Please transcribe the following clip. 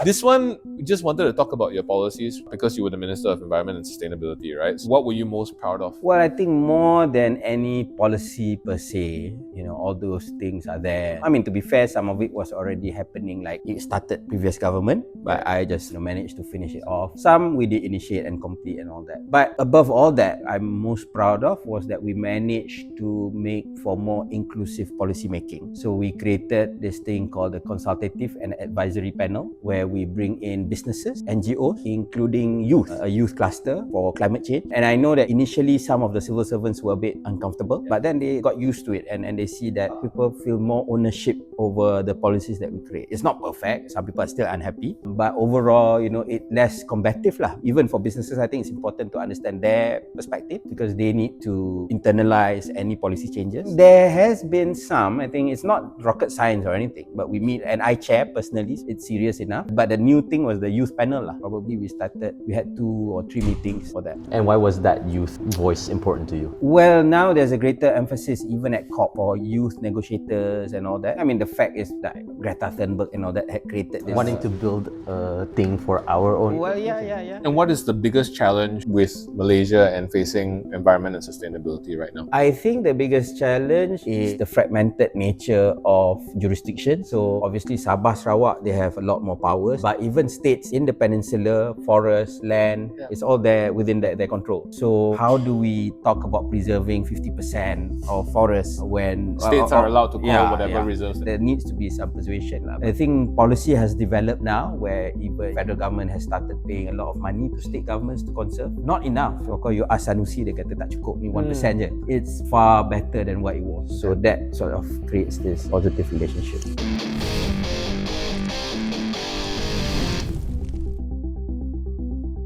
This one, we just wanted to talk about your policies because you were the Minister of Environment and Sustainability, right? So what were you most proud of? Well, I think more than any policy per se, all those things are there. I mean, to be fair, some of it was already happening, like it started previous government, but I just managed to finish it off. Some we did initiate and complete and all that. But above all that, I'm most proud of was that we managed to make for more inclusive policy making. So we created this thing called the Consultative and Advisory Panel, where we bring in businesses, NGOs, including youth, a youth cluster for climate change. And I know that initially some of the civil servants were a bit uncomfortable, but then they got used to it and they see that people feel more ownership over the policies that we create. It's not perfect, some people are still unhappy, but overall, it's less combative lah. Even for businesses, I think it's important to understand their perspective because they need to internalize any policy changes. There has been some, I think it's not rocket science or anything, but we meet and I chair personally, it's serious enough. But the new thing was the youth panel lah. Probably we had 2 or 3 meetings for that. And why was that youth voice important to you? Well, now there's a greater emphasis even at COP for youth negotiators and all that. I mean, the fact is that Greta Thunberg and all that had created this. Wanting to build a thing for our own. Well, yeah. And what is the biggest challenge with Malaysia and facing environment and sustainability right now? I think the biggest challenge is the fragmented nature of jurisdiction. So obviously Sabah, Sarawak, they have a lot more powers, but even states in the peninsula, forest, land, it's all there within their control. So how do we talk about preserving 50% of forests when States are allowed to call whatever reserves? There needs to be some persuasion. I think policy has developed now where even federal government has started paying a lot of money to state governments to conserve. Not enough. So kalau you ask Sanusi, dia kata tak cukup ni 1% je. It's far better than what it was. So that sort of creates this positive relationship.